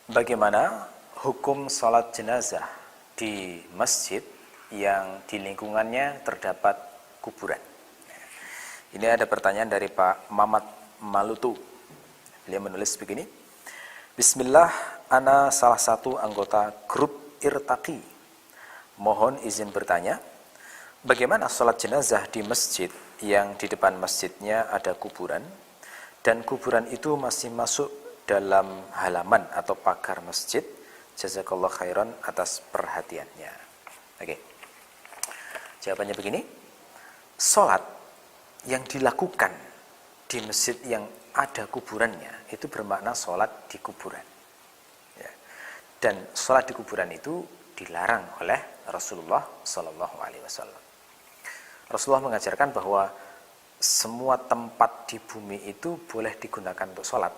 Bagaimana hukum sholat jenazah di masjid yang di lingkungannya terdapat kuburan? Ini ada pertanyaan dari Pak Mamat Malutu. Beliau menulis begini. Bismillah, ana salah satu anggota grup Irtaqi. Mohon izin bertanya, bagaimana sholat jenazah di masjid yang di depan masjidnya ada kuburan dan kuburan itu masih masuk dalam halaman atau pagar masjid? Jazakallah khairan atas perhatiannya. Oke. Jawabannya begini. Sholat yang dilakukan di masjid yang ada kuburannya itu bermakna sholat di kuburan. Ya. Dan sholat di kuburan itu dilarang oleh Rasulullah Sallallahu Alaihi Wasallam. Rasulullah mengajarkan bahwa semua tempat di bumi itu boleh digunakan untuk sholat,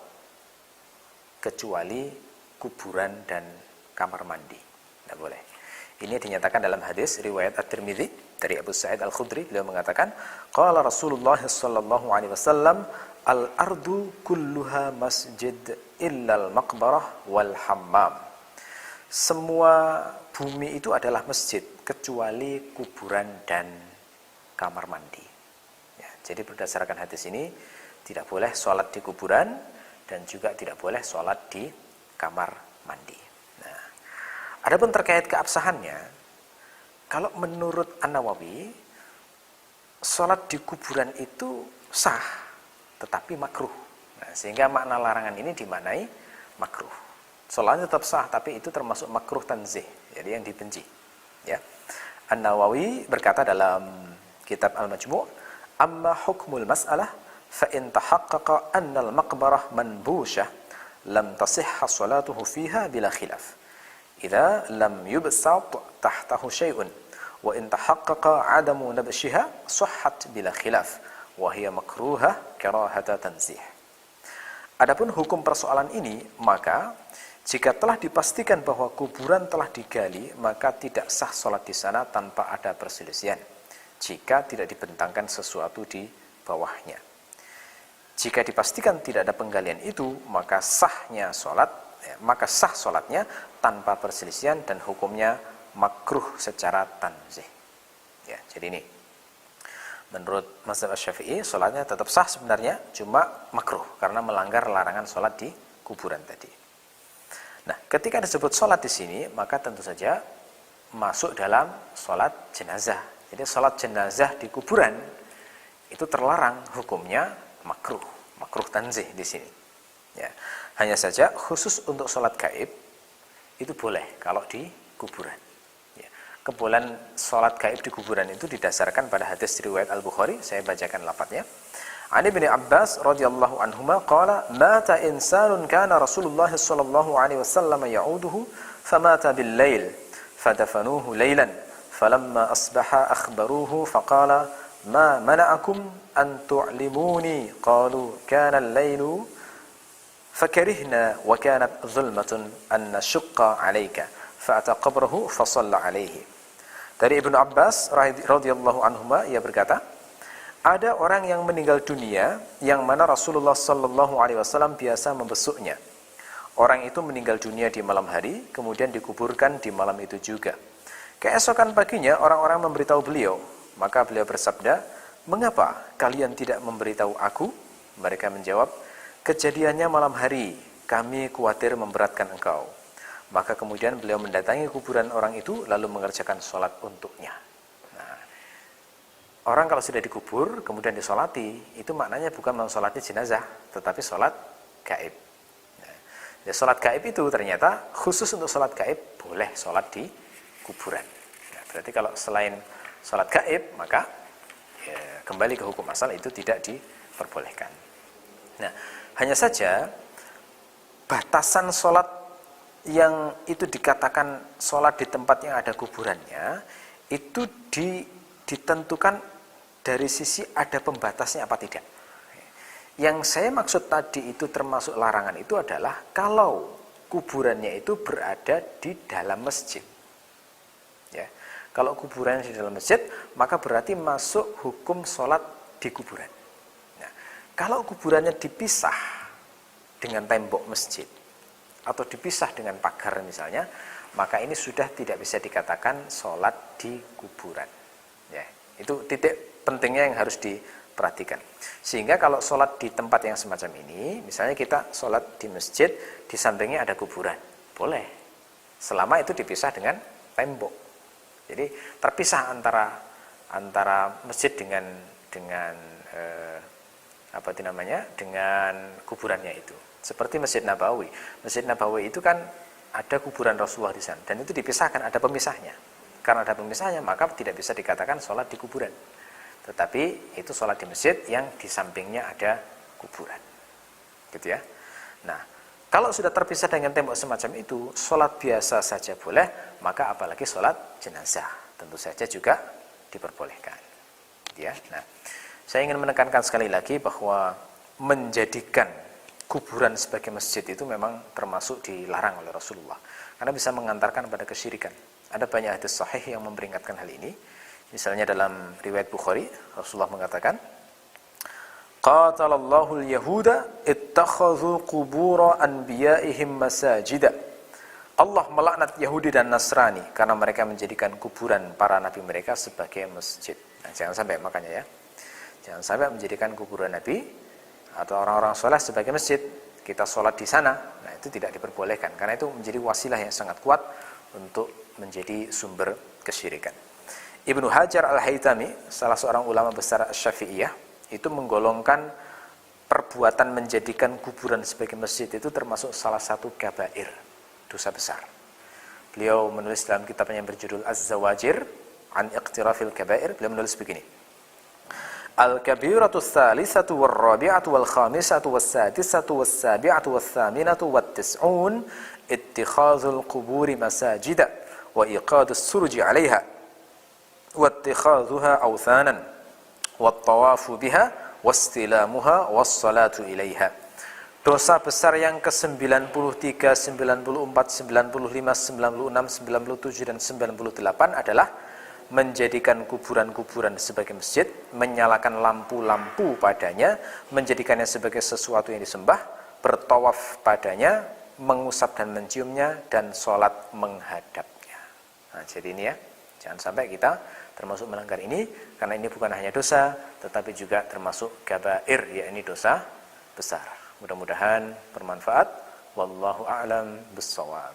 kecuali kuburan dan kamar mandi. Tidak boleh. Ini dinyatakan dalam hadis riwayat At-Tirmidzi dari Abu Sa'id Al-Khudri. Beliau mengatakan, qala Rasulullah sallallahu alaihi wasallam, al-ardu kulluha masjid illal maqbarah wal hammam. Semua bumi itu adalah masjid kecuali kuburan dan kamar mandi. Ya, jadi berdasarkan hadis ini tidak boleh sholat di kuburan dan juga tidak boleh sholat di kamar mandi. Nah, adapun terkait keabsahannya, kalau menurut An-Nawawi, sholat di kuburan itu sah, tetapi makruh. Nah, sehingga makna larangan ini dimaknai makruh. Sholatnya tetap sah, tapi itu termasuk makruh tanzih, jadi yang dibenci. Ya. An-Nawawi berkata dalam kitab Al-Majmu', amma hukmul mas'alah fa in tahaqqaqa anna al-maqbarah manbushah lam tasihha salatuhu fiha bila khilaf idza lam yubsat tahtahu syai'un wa in tahaqqaqa adamu nabshiha sahhat bila khilaf wa hiya makruhah karahata tanzih. Adapun hukum persoalan ini, maka jika telah dipastikan bahwa kuburan telah digali, maka tidak sah sholat di sana tanpa ada perselisihan jika tidak dibentangkan sesuatu di bawahnya. Jika dipastikan tidak ada penggalian itu, maka sah sholatnya tanpa perselisihan dan hukumnya makruh secara tanzih. Ya, jadi ini menurut mazhab Syafi'i, sholatnya tetap sah sebenarnya, cuma makruh karena melanggar larangan sholat di kuburan tadi. Nah, ketika disebut sholat di sini, maka tentu saja masuk dalam sholat jenazah. Jadi sholat jenazah di kuburan itu terlarang, hukumnya makruh tanzih di sini. Ya. Hanya saja khusus untuk sholat gaib itu boleh kalau di kuburan. Ya. Kebolehan sholat gaib di kuburan itu didasarkan pada hadis riwayat Al-Bukhari. Saya bacakan lafadznya. Ani bin Abbas radhiyallahu anhuma qala mata insanun kana Rasulullah sallallahu alaihi wasallam ya'uduhu famata bil lail fadafanuhu laylan falamma asbaha akhbaruhu faqala ma mana'akum an tu'limuni qalu kana al-lailu fakarihna wa kanat dhulmatun an nashqa 'alayka fa'ata qabrahu fa shalla 'alayhi. Dari Ibnu Abbas radhiyallahu anhuma, ia berkata, ada orang yang meninggal dunia yang mana Rasulullah sallallahu alaihi wasallam biasa membesuknya. Orang itu meninggal dunia di malam hari, kemudian dikuburkan di malam itu juga. Keesokan paginya orang-orang memberitahu beliau, maka beliau bersabda, "Mengapa kalian tidak memberitahu aku?" Mereka menjawab, "Kejadiannya malam hari, kami khawatir memberatkan engkau." Maka kemudian beliau mendatangi kuburan orang itu lalu mengerjakan sholat untuknya. Orang kalau sudah dikubur, kemudian disolati, itu maknanya bukan mensolati jenazah, tetapi sholat gaib. Ya, sholat gaib itu ternyata khusus untuk sholat gaib, boleh sholat di kuburan. Ya, berarti kalau selain sholat gaib, maka ya, kembali ke hukum asal itu tidak diperbolehkan. Nah, hanya saja batasan sholat yang itu dikatakan sholat di tempat yang ada kuburannya, itu ditentukan dari sisi ada pembatasnya apa tidak. Yang saya maksud tadi itu termasuk larangan itu adalah kalau kuburannya itu berada di dalam masjid. Ya. Kalau kuburannya di dalam masjid, maka berarti masuk hukum sholat di kuburan. Nah, kalau kuburannya dipisah dengan tembok masjid, atau dipisah dengan pagar misalnya, maka ini sudah tidak bisa dikatakan sholat di kuburan. Ya, itu titik pentingnya yang harus diperhatikan. Sehingga kalau sholat di tempat yang semacam ini, misalnya kita sholat di masjid, di sampingnya ada kuburan, boleh, selama itu dipisah dengan tembok. Jadi terpisah antara masjid dengan dengan kuburannya itu. Seperti Masjid Nabawi. Masjid Nabawi itu kan ada kuburan Rasulullah di sana, dan itu dipisahkan, ada pemisahnya. Karena ada pemisahnya, maka tidak bisa dikatakan sholat di kuburan. Tetapi itu sholat di masjid yang di sampingnya ada kuburan. Gitu ya. Nah, kalau sudah terpisah dengan tembok semacam itu, sholat biasa saja boleh, maka apalagi sholat jenazah. Tentu saja juga diperbolehkan. Ya. Nah, saya ingin menekankan sekali lagi bahwa menjadikan kuburan sebagai masjid itu memang termasuk dilarang oleh Rasulullah, karena bisa mengantarkan pada kesyirikan. Ada banyak hadis sahih yang memperingatkan hal ini. Misalnya dalam riwayat Bukhari, Rasulullah mengatakan, qatalallahu al-yahuda ittakhadhu qubur anbiya'ihim masajida. Allah melaknat Yahudi dan Nasrani karena mereka menjadikan kuburan para nabi mereka sebagai masjid. Nah, jangan sampai, makanya ya, jangan sampai menjadikan kuburan nabi atau orang-orang soleh sebagai masjid. Kita sholat di sana, nah itu tidak diperbolehkan, karena itu menjadi wasilah yang sangat kuat untuk menjadi sumber kesyirikan. Ibnu Hajar Al-Haytami, salah seorang ulama besar Syafi'iyah, itu menggolongkan perbuatan menjadikan kuburan sebagai masjid itu termasuk salah satu kabair, dosa besar. Beliau menulis dalam kitabnya yang berjudul Az-Zawajir an Iqtirafil Kabair, beliau menulis begini: Al-kabiratu tsalisatu war-rabi'atu wal-khamisatu was-sadisatu was-sabi'atu was-thaminatu wat-tis'un ittikhadzul quburi masajida wa iqadus surji 'alaiha wa ittikhadhuha awthanan wat-tawafu biha wastilamuha was-salatu 'ilaiha. Dosa besar yang ke-93, 94, 95, 96, 97 dan 98 adalah menjadikan kuburan-kuburan sebagai masjid, menyalakan lampu-lampu padanya, menjadikannya sebagai sesuatu yang disembah, bertawaf padanya, mengusap dan menciumnya, dan sholat menghadapnya. Nah, jadi ini ya, jangan sampai kita termasuk melanggar ini, karena ini bukan hanya dosa, tetapi juga termasuk kabair, yakni dosa besar. Mudah-mudahan bermanfaat. Wallahu a'lam bissawab.